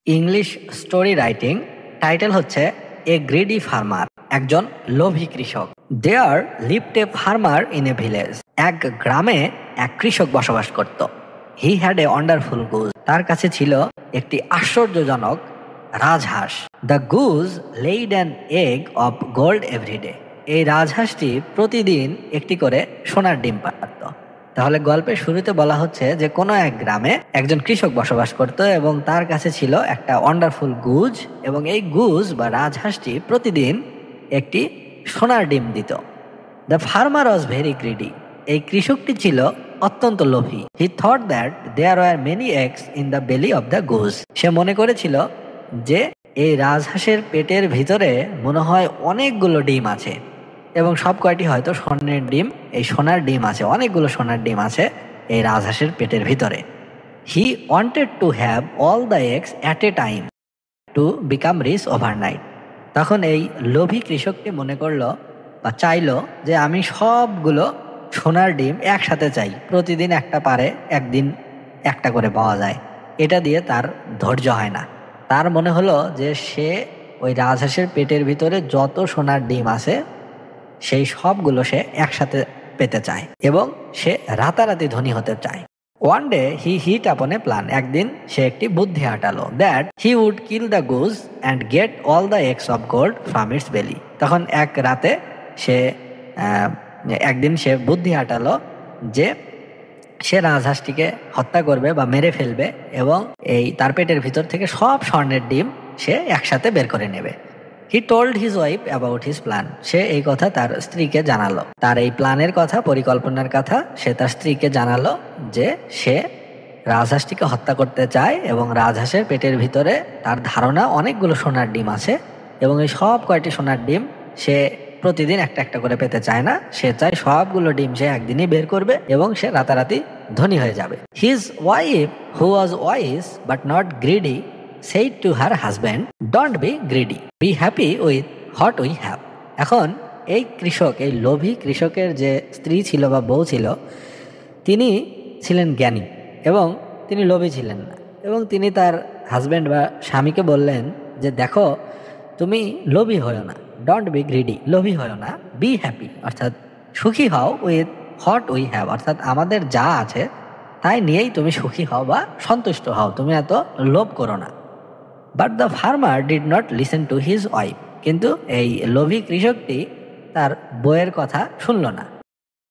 English story writing title হচ্ছে এ greedy farmer, একজন লোভী কৃষক। There lived a farmer in a village. এক গ্রামে এক কৃষক বসবাস করত। He had a wonderful goose. তার কাছে ছিল একটি আশ্চর্যজনক রাজহাঁস। The goose laid an egg of gold everyday. এই রাজহাঁসটি প্রতিদিন একটি করে সোনার ডিম পাড়ত। তাহলে গল্পের শুরুতে বলা হচ্ছে যে কোনো এক গ্রামে একজন কৃষক বসবাস করত এবং তার কাছে ছিল একটা ওয়ান্ডারফুল গুজ, এবং এই গুজ বা রাজহাঁসটি প্রতিদিন একটি সোনার ডিম দিত। The farmer was very greedy. এই কৃষকটি ছিল অত্যন্ত লোভী। He thought that there were many eggs in the belly of the goose. সে মনে করেছিল যে এই রাজহাঁসের পেটের ভিতরে মনে হয় অনেকগুলো ডিম আছে, এবং সব কয়টি হয়তো স্বর্ণের ডিম। এই সোনার ডিম আছে, অনেকগুলো সোনার ডিম আছে এই রাজহাঁসের পেটের ভিতরে। He wanted to have all the eggs at a time to become rich overnight. তখন এই লোভী কৃষকটি মনে করলো বা চাইলো যে আমি সবগুলো সোনার ডিম একসাথে চাই, প্রতিদিন একটা পারে, একদিন একটা করে পাওয়া যায়। এটা দিয়ে তার ধৈর্য হয় না। তার মনে হলো যে সে ওই রাজহাঁসের পেটের ভিতরে যত সোনার ডিম আছে সেই সবগুলো সে একসাথে পেতে চায়, এবং সে রাতারাতি ধনী হতে চায়। ওয়ান ডে হি হিট আপন এ প্ল্যান। একদিন সে একটি বুদ্ধি হাঁটালো, that he would kill the goose and get all the eggs of gold from its belly. তখন এক রাতে একদিন সে বুদ্ধি হাঁটালো যে সে রাজহাঁসটিকে হত্যা করবে বা মেরে ফেলবে, এবং এই তার পেটের ভিতর থেকে সব স্বর্ণের ডিম সে একসাথে বের করে নেবে। He told his wife about his plan. সে এই কথা তার স্ত্রীকে জানালো, তার এই প্ল্যানের কথা, পরিকল্পনার কথা সে তার স্ত্রীকে জানালো যে সে রাজহাঁসটিকে হত্যা করতে চায়, এবং রাজহাঁসের পেটের ভিতরে তার ধারণা অনেকগুলো সোনার ডিম আছে, এবং এই সব কয়টি সোনার ডিম সে প্রতিদিন একটা একটা করে পেতে চায় না। সে চায় সবগুলো ডিম সে একদিনই বের করবে এবং সে রাতারাতি ধনী হয়ে যাবে। His wife, who was wise but not greedy, said to her husband, don't be greedy, be happy with what we have. এখন এই কৃষক, এই লোভী কৃষকের যে স্ত্রী ছিল বা বউ ছিল, তিনি ছিলেন জ্ঞানী এবং তিনি লোভী ছিলেন না, এবং তিনি তার হাজব্যান্ড বা স্বামীকে বললেন যে দেখো, তুমি লোভী হও না, ডোন্ট বি গ্রিডি, লোভী হও না, বি হ্যাপি, অর্থাৎ সুখী হও উইথ হোয়াট উই হ্যাভ, অর্থাৎ আমাদের যা আছে তাই নিয়েই তুমি সুখী হও বা সন্তুষ্ট হও, তুমি এত লোভ করো না। But the farmer did not listen to his wife. কিন্তু এই লোভী কৃষকটি তার বউয়ের কথা শুনল না।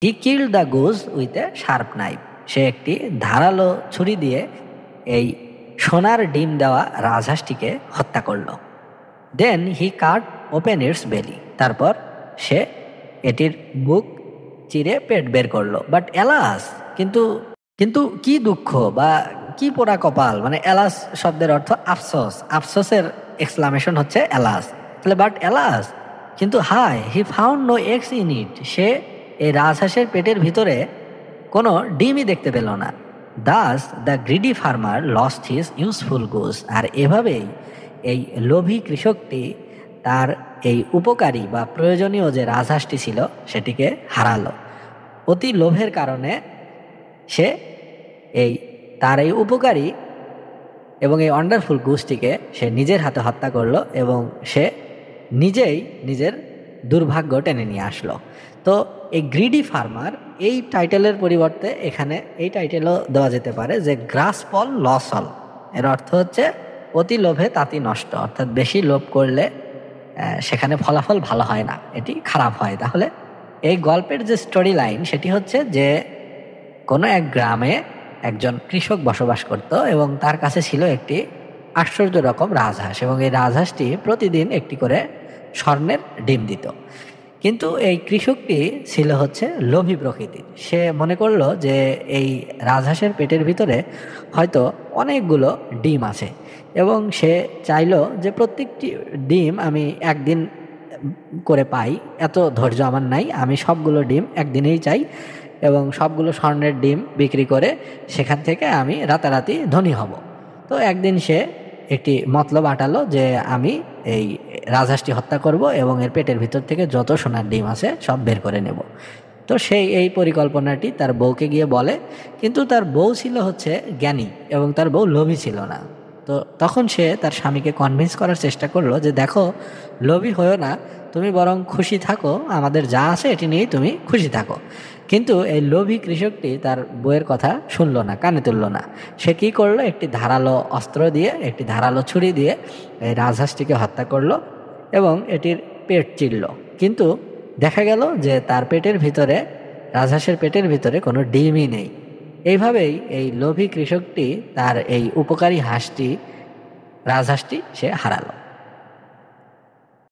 He killed the goose with a sharp knife. সে একটি ধারালো ছুরি দিয়ে এই সোনার ডিম দেওয়া রাজহাঁসটিকে হত্যা করল। দেন হি কাট ওপেন ইটস বেলি। তারপর সে এটির বুক চিরে পেট বের করলো। বাট এলাস, কিন্তু কি দুঃখ বা কি পোড়া কপাল, মানে এলাস শব্দের অর্থ আফসোস, আফসোসের এক্সক্লামেশন হচ্ছে এলাস। তাহলে বাট এলাস, কিন্তু হাই, he found no eggs in it. সে এই রাজহাঁসের পেটের ভিতরে কোনো ডিমই দেখতে পেল না। Thus the greedy farmer lost his useful goose. আর এভাবেই এই লোভী কৃষকটি তার এই উপকারী বা প্রয়োজনীয় যে রাজহাঁসটি ছিল সেটিকে হারালো। অতি লোভের কারণে সে তার এই উপকারী এবং এই ওয়ান্ডারফুল গুজটিকে সে নিজের হাতে হত্যা করলো, এবং সে নিজেই নিজের দুর্ভাগ্য টেনে নিয়ে আসলো। তো এই গ্রিডি ফার্মার, এই টাইটেলের পরিবর্তে এখানে এই টাইটেলও দেওয়া যেতে পারে যে গ্রাসপল লসল। এর অর্থ হচ্ছে অতি লোভে তাতি নষ্ট, অর্থাৎ বেশি লোভ করলে সেখানে ফলাফল ভালো হয় না, এটি খারাপ হয়। তাহলে এই গল্পের যে স্টোরি লাইন সেটি হচ্ছে যে কোনো এক গ্রামে একজন কৃষক বসবাস করত, এবং তার কাছে ছিল একটি আশ্চর্য রকম রাজহাঁস, এবং এই রাজহাঁসটি প্রতিদিন একটি করে স্বর্ণের ডিম দিত। কিন্তু এই কৃষকটি ছিল হচ্ছে লোভী প্রকৃতির। সে মনে করলো যে এই রাজহাঁসের পেটের ভিতরে হয়তো অনেকগুলো ডিম আছে, এবং সে চাইলো যে প্রত্যেকটি ডিম আমি একদিন করে পাই, এত ধৈর্য আমার নাই, আমি সবগুলো ডিম একদিনেই চাই, এবং সবগুলো স্বর্ণের ডিম বিক্রি করে সেখান থেকে আমি রাতারাতি ধনী হব। তো একদিন সে একটি মতলব আটালো যে আমি এই রাজহাঁসটি হত্যা করব এবং এর পেটের ভিতর থেকে যত সোনার ডিম আছে সব বের করে নেব। তো সেই এই পরিকল্পনাটি তার বউকে গিয়ে বলে, কিন্তু তার বউ ছিল হচ্ছে জ্ঞানী এবং তার বউ লোভী ছিল না। তো তখন সে তার স্বামীকে কনভিন্স করার চেষ্টা করলো যে দেখো, লোভী হয়েও না, তুমি বরং খুশি থাকো, আমাদের যা আছে এটি নিয়েই তুমি খুশি থাকো। কিন্তু এই লোভী কৃষকটি তার বউয়ের কথা শুনলো না, কানে তুললো না। সে কি করলো, একটি ধারালো অস্ত্র দিয়ে, একটি ধারালো ছুরি দিয়ে এই রাজহাঁসটিকে হত্যা করলো এবং এটির পেট চিরল। কিন্তু দেখা গেল যে তার পেটের ভিতরে, রাজহাঁসের পেটের ভিতরে কোনো ডিমই নেই। এইভাবেই এই লোভী কৃষকটি তার এই উপকারী হাঁসটি, রাজহাঁসটি সে হারালো।